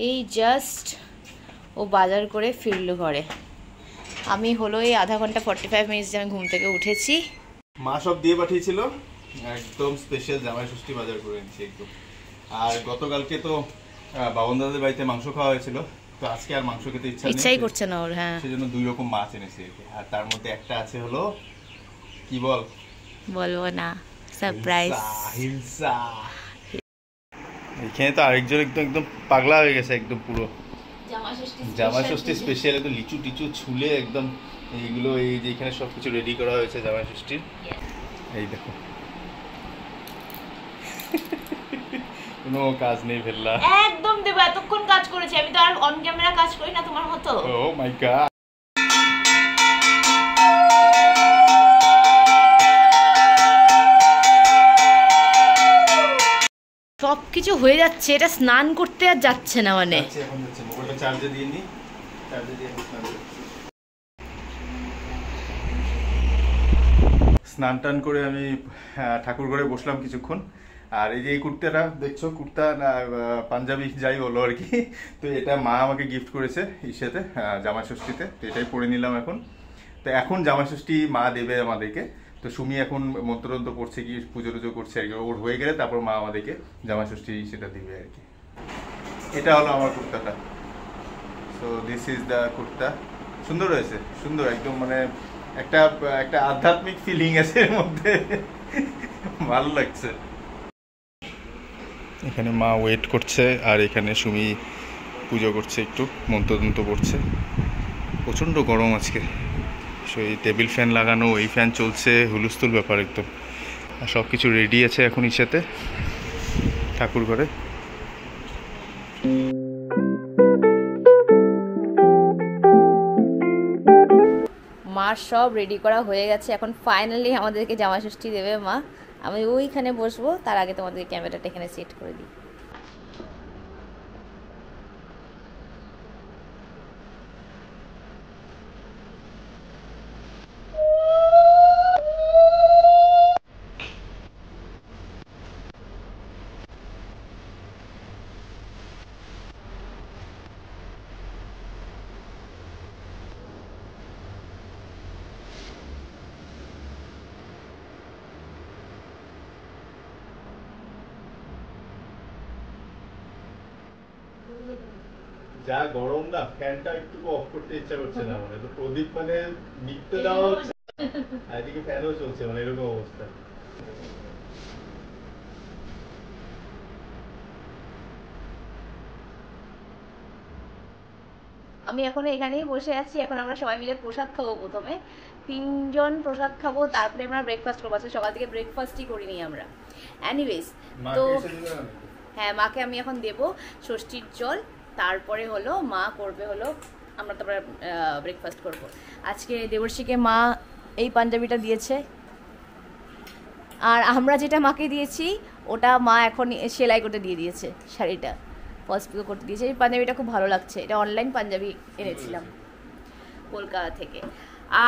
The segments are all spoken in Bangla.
এই জাস্ট ও বাজার করে ফিরলো ঘরে। আমি হলো এই আধা ঘন্টা 45 মিনিটস আমি ঘুম থেকে উঠেছি। মা সব দিয়ে পাঠিয়েছিল, একদম স্পেশাল জামাই ষষ্ঠী বাজার করে এনেছি একদম। আর গতকালকে তো বাবন দাদাদের বাড়িতে মাংস খাওয়া হয়েছিল, তো আজকে আর মাংস খেতে ইচ্ছাই করছে না ওর। হ্যাঁ, সেজন্য 2 রকম মাছ এনেছি। আর তার মধ্যে একটা আছে হলো কি বলবো না, সারপ্রাইজ হিলসা। এখানে তো আরেকজন একদম পাগলা হয়ে গেছে, একদম পুরো জামাই ষষ্ঠী স্পেশাল একদম লিচু টিচু ছুলে একদম এইগুলো, এই যে এখানে সবকিছু রেডি করা হয়েছে জামাই ষষ্ঠীর। এই দেখো কোনো কাজ নেই ফেললা, একদম দেবো। এতক্ষণ কাজ করেছি আমি, তো আর অন ক্যামেরা কাজ করি না তোমার মতো। ও মাই গড, সবকিছু হয়ে যাচ্ছে, এটা স্নান করতে আর যাচ্ছে না। মানে এখন যাচ্ছে মোবাইলটা চার্জে দিয়ে নি, চার্জে দিয়ে স্নান টান করে আমি ঠাকুর ঘরে বসলাম কিছুক্ষণ। আর এই যে এই কুর্তাটা দেখছো, কুর্তা না পাঞ্জাবি যাই বলো আর কি, তো এটা মা আমাকে গিফট করেছে ইসেতে জামাই ষষ্ঠীতে, তো এটাই পরে নিলাম এখন। তো এখন জামাই ষষ্ঠী মা দেবে আমাদেরকে, তো সুমি এখন মন্ত্রতন্ত্র করছে, কি পুজো টুজো করছে আর কি, ওর হয়ে গেলে তারপর মা আমাদেরকে জামাই ষষ্ঠী সেটা দিবে আর কি। এটা হলো আমার কুর্তাটা, so this is the kurta. সুন্দর হয়েছে, সুন্দর একদম, মানে একটা একটা আধ্যাত্মিক ফিলিং আছে এর মধ্যে, ভালো লাগছে। এখানে মা ওয়েট করছে আর এখানে সুমি পুজো করছে, একটু মন্ত্রতন্ত্র করছে। প্রচণ্ড গরম আজকে, এই টেবিল ফ্যান লাগানো, এই ফ্যান চলছে, হুলস্থুল ব্যাপার একদম। আর সব কিছু রেডি আছে এখন ইসাতে ঠাকুর ঘরে। মার সব রেডি করা হয়ে গেছে, এখন ফাইনালি আমাদেরকে জামাই ষষ্ঠী দেবে মা। আমি ওইখানে বসবো, তার আগে তোমাদের ক্যামেরাটা এখানে সেট করে দিই। যা গরম না, ফ্যানটা একটু অফ করতে ইচ্ছা করছে না, মানে তো প্রদীপ মানে নিতে দেওয়া হচ্ছে, এদিকে ফ্যানও চলছে, মানে এরকম অবস্থা। আমি এখন এখানেই বসে আছি। এখন আমরা সবাই মিলে প্রসাদ খাবো। প্রথমে 3 জন প্রসাদ খাবো, তারপরে আমরা ব্রেকফাস্ট করবো। আজকে সকাল থেকে ব্রেকফাস্টই করিনি আমরা। এনিওয়েজ, তো হ্যাঁ, মাকে আমি এখন দেবো ষষ্ঠীর জল, তারপরে হলো মা করবে হলো, আমরা তারপরে ব্রেকফাস্ট করব। আজকে দেবর্ষীকে মা এই পাঞ্জাবিটা দিয়েছে, আর আমরা যেটা মাকে দিয়েছি ওটা মা এখন সেলাই করতে দিয়ে দিয়েছে, শাড়িটা ফলস পিকো করতে দিয়েছে। এই পাঞ্জাবিটা খুব ভালো লাগছে, এটা অনলাইন পাঞ্জাবি এনেছিলাম কলকাতা থেকে।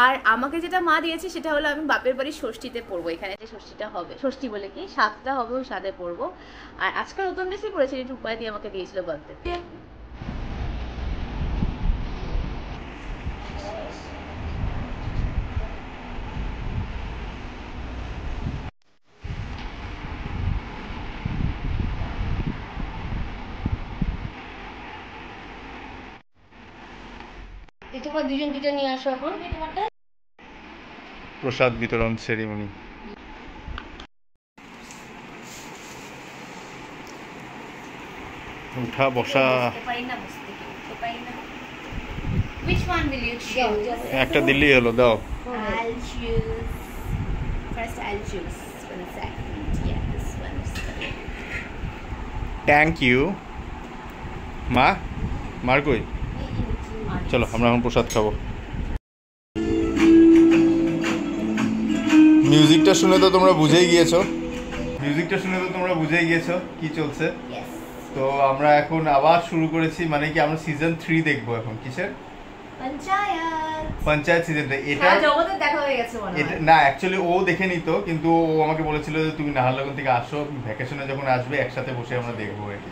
আর আমাকে যেটা মা দিয়েছে সেটা হলো আমি বাপের বাড়ির ষষ্ঠীতে পরবো, এখানে যে ষষ্ঠীটা হবে, ষষ্ঠী বলে কি সাতটা হবে, ওই সাথে পরবো। আর আজকে নতুন ড্রেসই পরেছি, একটু উপায় দিয়ে আমাকে দিয়েছিল বলতে। তোমার দুজন দুজন নিয়ে আসো এখন প্রসাদ বিতরণ সেরিমনি। উঠা বসা, একটা দিল্লি হলো, দাও। থ্যাংক ইউ মা। মার কই? চলো আমরা এখন প্রসাদ খাবো। মিউজিকটা শুনে তো তোমরা বুঝেই গিয়েছো কি চলছে। তো আমরা এখন আবার শুরু করেছি, মানে কি আমরা সিজন 3 দেখবো এখন। কিসের? পঞ্চায়েত সিজন। এটা না, অ্যাকচুয়ালি ও দেখে নিত, কিন্তু ও আমাকে বলেছিল যে তুমি নাহারলাগুন থেকে আসো, ভ্যাকেশনে যখন আসবে একসাথে বসে আমরা দেখবো আর কি।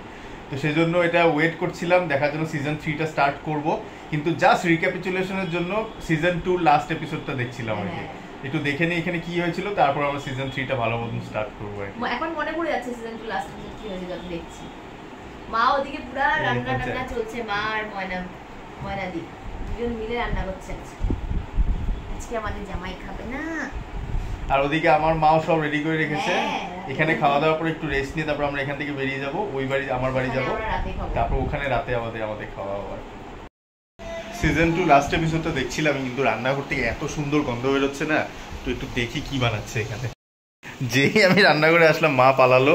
তো সেই জন্য এটা ওয়েট করছিলাম দেখার জন্য সিজন 3টা স্টার্ট করব, কিন্তু জাস্ট রিক্যাপিচুলেশনের জন্য সিজন 2 লাস্ট এপিসোডটা দেখছিলাম আর কি। একটু দেখে নিই এখানে কি হয়েছিল, তারপর আমরা সিজন 3টা ভালো মতন স্টার্ট করব। এখন মনে পড়ে যাচ্ছে সিজন 2 লাস্ট এপিসোড কি হয়েছিল দেখছি। মা ওদিকে পুরো রান্না চলছে, মা আর ময়নাদি দুজন মিলে রান্না করছে। আজকে আমাদের জামাই খাবে না, আর ওদিকে আমার মাও সব রেডি করে রেখেছে। এখানে খাওয়া দাওয়ার পর একটু রেস্ট নিয়ে তারপর আমরা এখান থেকে বেরিয়ে যাব, ওই বাড়ি আমার বাড়ি যাব, তারপর ওখানে রাতে আমাদের খাওয়া আবার। সিজন 2 লাস্ট এপিসোডটা দেখছিলাম, কিন্তু রান্নাঘর থেকে এত সুন্দর গন্ধ বেরোচ্ছে না, তো একটু দেখি কি বানাচ্ছে এখানে। যেই আমি রান্নাঘরে আসলাম মা পালালো।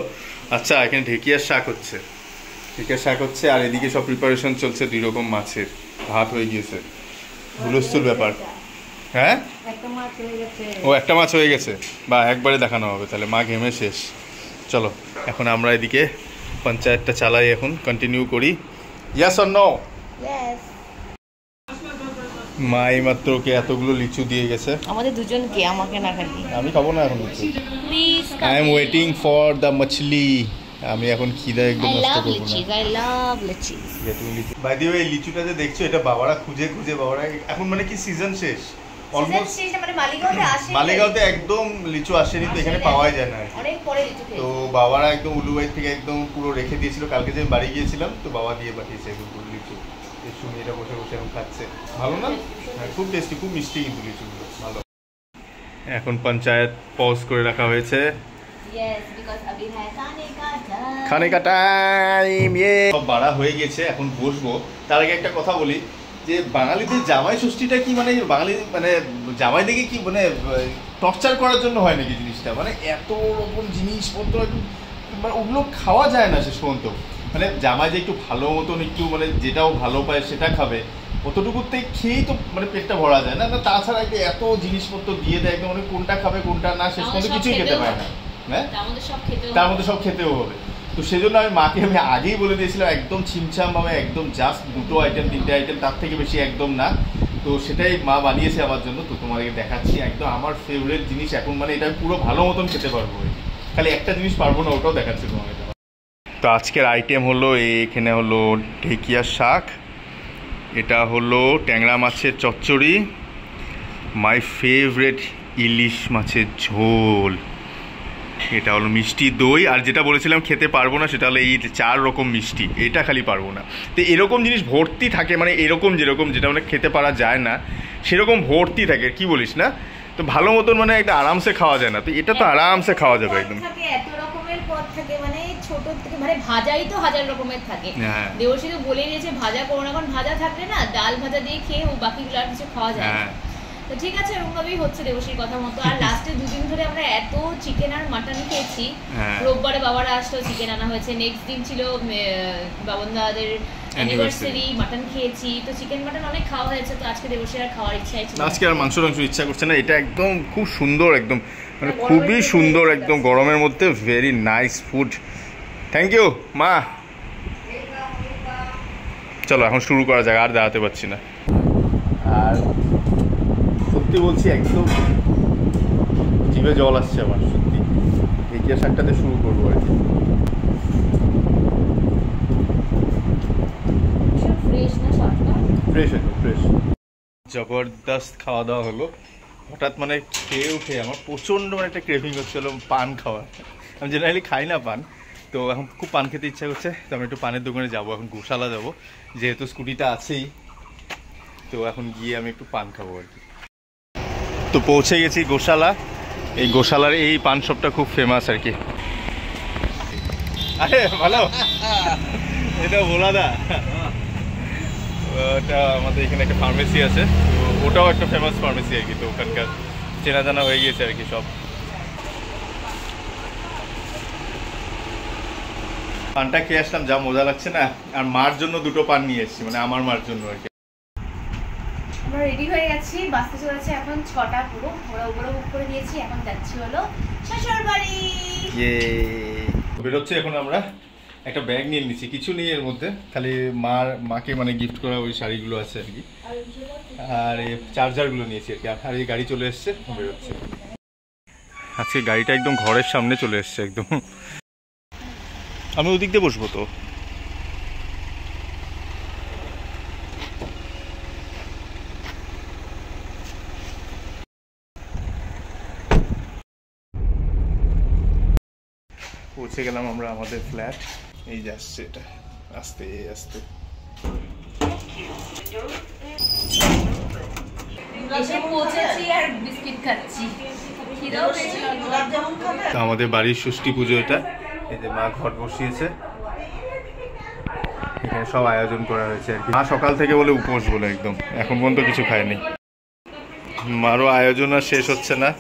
আচ্ছা, এখানে ঢেকিয়ার শাক হচ্ছে, আর এদিকে সব প্রিপারেশন চলছে 2 রকম মাছের, ভাত হয়ে গিয়েছে, হুলস্থুল ব্যাপার। হ্যাঁ, ও একটা মাছ হয়ে গেছে, বা একবারে দেখানো হবে তাহলে, মা ঘেমে শেষ। চলো এখন আমরা এদিকে পঞ্চায়েতটা চালাই, এখন কন্টিনিউ করি। Yes or no? মা এইমাত্র ওকে এতগুলো লিচু দিয়ে গেছে আমাদের দুজনকে, আমাকে না খালি। আমি খাবো না এখন লিচু, I am waiting for the মাছলি। আমি এখন খিদা একদম নষ্ট করব না। I love litchi. By the way, এই লিচুটা যে দেখছো এটা বাবারা খুঁজে বাবারা এখন মানে কি সিজন শেষ অলমোস্ট, মানে মালিগাঁওতে আসে, মালিগাঁওতে একদম লিচু আসেনি, তো এখানে পাওয়াই যায় না অনেক পরে লিচু খেয়েছি। তো বাবারা একদম উলুবাই থেকে একদম পুরো রেখে দিয়েছিল, কালকে যে বাড়ি গিয়েছিলাম তো বাবা দিয়ে পাঠিয়েছে একদম পুরো লিচু। এই সুমিরা বসে এখন খাচ্ছে, ভালো না? হ্যাঁ, খুব টেস্টি, খুব মিষ্টি কিন্তু লিচুগুলো ভালো। এখন পঞ্চায়েত পজ করে রাখা হয়েছে, খানে কা টাইম। সব বাড়া হয়ে গেছে, এখন বসবো। তার আগে একটা কথা বলি যে বাঙালিদের জামাই ষষ্ঠীটা কি মানে বাঙালি মানে জামাই দেখে কি মানে টর্চার করার জন্য হয় নাকি জিনিসটা? মানে এত রকম জিনিসপত্র মানে ওগুলো খাওয়া যায় না শেষ পর্যন্ত। মানে জামাই যে একটু ভালো মতন একটু মানে যেটাও ভালো পায় সেটা খাবে, অতটুকুতে খেয়েই তো মানে পেটটা ভরা যায় না। তাছাড়া এত জিনিসপত্র দিয়ে দেয় একদম, মানে কোনটা খাবে কোনটা না শেষ পর্যন্ত কিছুই খেতে পায় না। হ্যাঁ, তার মধ্যে সব খেতেও হবে। তো সেজন্য আমি মাকে আমি আগেই বলে দিয়েছিলাম একদম ছিমছাম ভাবে, একদম জাস্ট 2টো আইটেম 3টে আইটেম, তার থেকে বেশি একদম না। তো সেটাই মা বানিয়েছে আমার জন্য, তো তোমাদেরকে দেখাচ্ছি। একদম আমার ফেভারিট জিনিস এখন, মানে এটা পুরো ভালো মতন খেতে পারবো, খালি একটা জিনিস পারবো না, ওটাও দেখাচ্ছি তোমাকে। তো আজকের আইটেম হলো এখানে হলো ঢেকিয়ার শাক, এটা হলো ট্যাংরা মাছের চচ্চড়ি, মাই ফেভারিট ইলিশ মাছের ঝোল, এটা হলো মিষ্টি দই, আর যেটা বলেছিলাম খেতে পারবো না সেটা হলো এই 4 রকম মিষ্টি, এটা খালি পারবো না। তো এরকম জিনিস ভর্তি থাকে, মানে এরকম যেরকম যেটা মানে খেতে পারা যায় না সেরকম ভর্তি থাকে, কি বলিস না? তো ভালো মতন মানে এটা আরামসে খাওয়া যায় না, তো এটা তো আরামসে খাওয়া যাবে একদম। এত রকমের পদ থাকে, মানে ছোট থেকে মানে ভাজাই তো হাজার রকমের থাকে। দেবশ্রী তো বলে দিয়েছে ভাজা করো না, কারণ ভাজা থাকলে না ডাল ভাজা দিয়ে খেয়ে বাকিগুলো আর কিছু খাওয়া যায় না। তো ঠিক আছে, ওরকমভাবেই হচ্ছে দেবশ্রীর কথা মতো। আর লাস্টে 2 দিন ধরে আমরা এত চিকেন আর মাটন খেয়েছি। রোববারে বাবারা আসলো, চিকেন আনা হয়েছে, নেক্সট দিন ছিল বাবনদাদের অ্যানিভার্সারি, মাটন খেয়েছি। তো চিকেন মাটন অনেক খাওয়া হয়েছে, তো আজকে দেবশ্রী আর খাওয়ার ইচ্ছা আছে, আজকে আর মাংস ইচ্ছা করছে না। এটা একদম খুব সুন্দর, একদম মানে খুবই সুন্দর, একদম গরমের মধ্যে very nice food. Thank you মা। চলো এখন শুরু করা যাক, আর দাঁড়াতে পারছি না। আর সত্যি বলছি একদম জিভে জল আসছে আমার, সত্যি। ঢেকিয়া শাকটাতে শুরু করবো আর কি। ফ্রেশ একদম ফ্রেশ, জবরদস্ত খাওয়া দাওয়া হলো। হঠাৎ মানে খেয়ে উঠে আমার প্রচণ্ড মানে একটা ক্রেভিং হচ্ছিলো পান খাওয়ার। আমি জেনারেলি খাই না পান, তো এখন খুব পান খেতে ইচ্ছা করছে। তো আমি একটু পানের দোকানে যাবো, এখন গোশালা যাবো, যেহেতু স্কুটিটা আছেই। তো এখন গিয়ে আমি একটু পান খাবো আর কি। তো পৌঁছে গেছি গোশালা। এই গোশালার এই পান শপটা খুব ফেমাস আর কি। আরে ভালো, এটা ভোলাদা। ওটা আমাদের এখানে একটা ফার্মেসি আছে, তো ওটাও একটা ফেমাস ফার্মেসি আর কি। তো ওখানকার চেনা জানা হয়ে গেছে আর কি সব। পানটা খেয়ে আসলাম, যা মজা লাগছে না। আর মার জন্য 2টো পান নিয়ে এসেছি, মানে আমার মার জন্য আর কি। আমরা রেডি হয়ে গেছি, বাসতে চলেছে এখন 6টা পুরো, ওরা উপরে বুক করে দিয়েছি। এখন যাচ্ছি হলো শ্বশুর বাড়ি। বেরোচ্ছি এখন আমরা। একটা ব্যাগ নিয়ে নিচ্ছি, কিছু নেই এর মধ্যে, খালি মাকে মানে গিফট করা ওই শাড়িগুলো আছে আর কি, আর এই চার্জারগুলো নিয়েছি আর কি। আর এই গাড়ি চলে এসছে, বেরোচ্ছে। আজকে গাড়িটা একদম ঘরের সামনে চলে এসছে একদম। আমি ওদিক দিয়ে বসবো তো, পৌঁছে গেলাম আমরা আমাদের ফ্ল্যাট। এই যে আসছে এটা আস্তে আস্তে। আমাদের বাড়ির ষষ্ঠী পুজো এটা। এই যে মা ঘট বসিয়েছে, এখানে সব আয়োজন করা হয়েছে আর কি। মা সকাল থেকে বলে উপোস বলে একদম এখন পর্যন্ত কিছু খায়নি। মারও আয়োজন আর শেষ হচ্ছে না,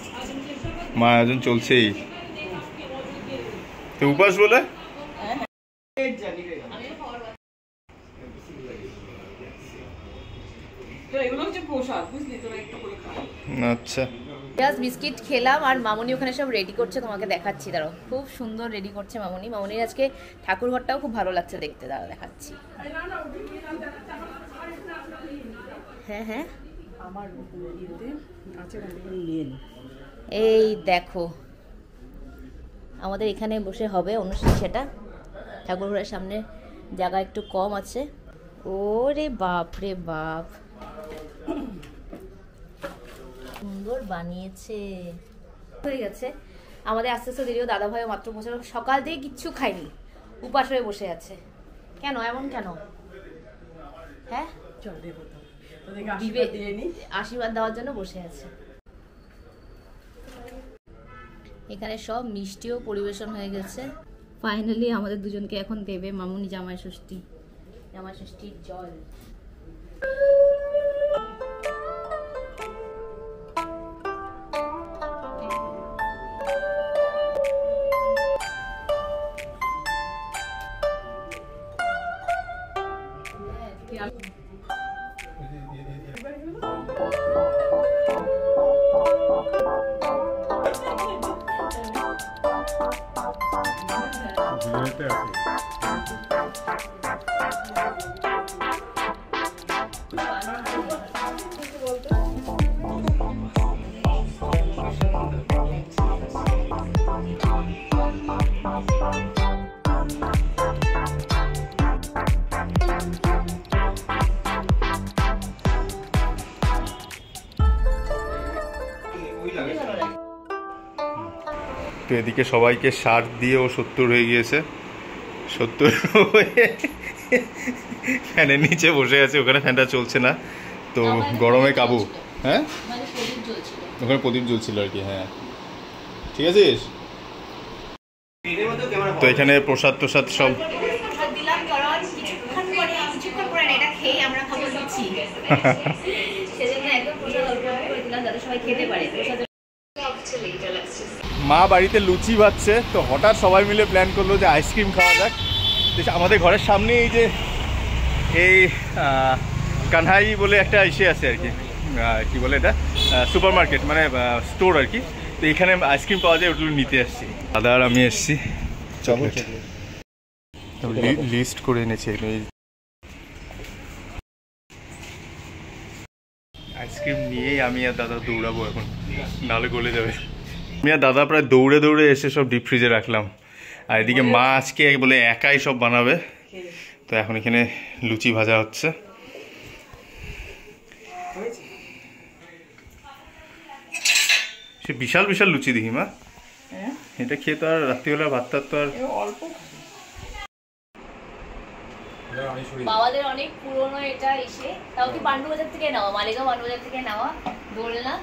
মা আয়োজন চলছেই। তো উপাস বলে আচ্ছা। জাস্ট বিস্কিট খেলাম আর মামনি ওখানে সব রেডি করছে, তোমাকে দেখাচ্ছি। দাঁড়াও, খুব সুন্দর রেডি করছে মামনি। মামনির আজকে ঠাকুর ঘরটাও খুব ভালো লাগছে দেখতে। দাঁড়াও দেখাচ্ছি। হ্যাঁ হ্যাঁ, এই দেখো আমাদের এখানে বসে হবে অনুষ্ঠান। সেটা ঠাকুর ঘরের সামনে জায়গা একটু কম আছে। ওরে বাপ রে বাপ, সুন্দর বানিয়েছে। হয়ে গেছে আমাদের আস্তে আস্তে দেরিও। দাদা ভাইও মাত্র পৌঁছালো, সকাল থেকে কিচ্ছু খাইনি, উপাস হয়ে বসে আছে। কেন এমন কেন? হ্যাঁ, আশীর্বাদ দেওয়ার জন্য বসে আছে। এখানে সব মিষ্টিও পরিবেশন হয়ে গেছে। ফাইনালি আমাদের দুজনকে এখন দেবে মামুনি জামাই ষষ্ঠী, জামাই ষষ্ঠীর জল। তো এদিকে সবাইকে 60 দিয়ে ও 70 হয়ে গিয়েছে। 70 ফ্যানের নিচে বসে আছে, ওখানে ফ্যানটা চলছে না তো গরমে কাবু। হ্যাঁ, ওখানে প্রদীপ জ্বলছিল আর কি। হ্যাঁ ঠিক আছে। তো এখানে প্রসাদ টোসাদ সব মা বাড়িতে লুচি ভাজছে, তো হঠাৎ সবাই মিলে প্ল্যান করলো যে আইসক্রিম খাওয়া যাক। আমাদের ঘরের সামনে এই কানহাই বলে একটা ইসে আছে আর কি, কি বলে এটা, সুপার মার্কেট মানে স্টোর আর কি। তো এখানে আইসক্রিম পাওয়া যায়, ওগুলো নিতে আসছি। দাদা আর আমি এসছি চকলেট লিস্ট করে এনেছি। আইসক্রিম নিয়েই আমি আর দাদা দৌড়াবো এখন, নাহলে গলে যাবে। আমি আর দাদা প্রায় দৌড়ে দৌড়ে এসে সব ডিপ ফ্রিজে রাখলাম। আর এদিকে মা আজকে বলে একাই সব বানাবে। তো এখন এখানে লুচি ভাজা হচ্ছে। সে বিশাল বিশাল লুচি দেখি মা, এটা খেয়ে তো আর রাত্রিবেলা ভাত টাত তো আর অল্প। বাবাদের অনেক পুরনো এটা এসে, তাও কি পান্ডুবাজার থেকে নেওয়া, মালিগাঁও পান্ডুবাজার থেকে নেওয়া দোলনা।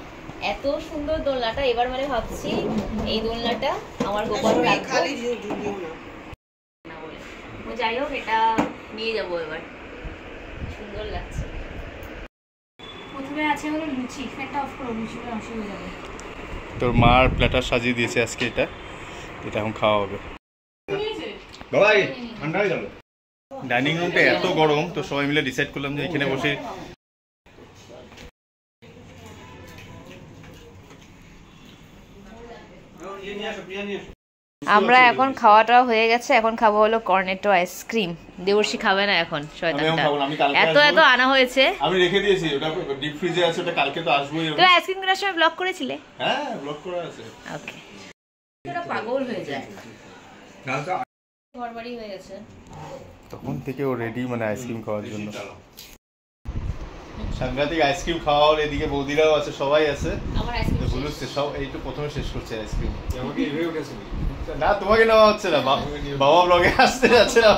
এত সুন্দর দোলনাটা, এবার মানে ভাবছি এই দোলনাটা আমার গোপালও রাখবো। যাই হোক, এটা নিয়ে যাবো এবার, সুন্দর লাগছে। প্রথমে আছে হলো লুচি, ফ্যানটা অফ করো, লুচিগুলো নষ্ট হয়ে যাবে। তোর মার প্ল্যাটার সাজিয়ে দিয়েছে আজকে, এটা এখন খাওয়া হবে। বাবাই ঠান্ডা হয়ে যাবে। ডাইনিং রুমটা এত গরম, তো সবাই মিলে ডিসাইড করলাম যে এখানে বসে আমরা এখন খাওয়াটা হয়ে গেছে। এখন খাবো হলো কর্নেটো আইসক্রিম। দেবর্ষী খাবে না এখন, শয়তানটা। এত এত আনা হয়েছে, আমি রেখে দিয়েছি, ওটা ডিপ ফ্রিজে আছে, ওটা কালকে তো আসবেই। তুমি আইসক্রিম কেনার সময় ব্লগ করেছিলে? হ্যাঁ, ব্লগ করা আছে। ওকে, এটা পাগল হয়ে যায়। ঘরবাড়ি হয়ে গেছে তখন থেকে ও রেডি, মানে আইসক্রিম খাওয়ার জন্য। সাংঘাতিক আইসক্রিম খাওয়া, আর এদিকে বৌদিরাও আছে, সবাই আছে। আমার আইসক্রিম বলুচ্ছে সব এই তো প্রথমে শেষ করছে আইসক্রিম। আমাকে এইভাবে গেছে না তোমাকে নেওয়া হচ্ছে না, বাবা ব্লগে আসতে যাচ্ছে না।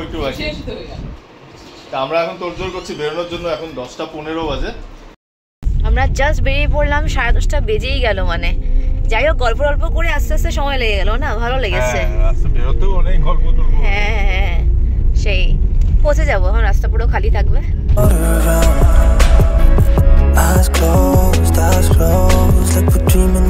একটু বাকি। তা আমরা এখন তোড়জোড় করছি বেরোনোর জন্য, এখন 10:15 বাজে। আমরা জাস্ট বেরিয়ে পড়লাম, 10:30 বেজেই গেল। মানে যাই হোক, গল্প গল্প করে আস্তে আস্তে সময় লেগে গেল না, ভালো লেগেছে। বেরোতেও অনেক গল্প। হ্যাঁ হ্যাঁ, সেই পৌঁছে যাবো এখন, রাস্তা পুরো খালি থাকবে। Eyes closed, like we're dreaming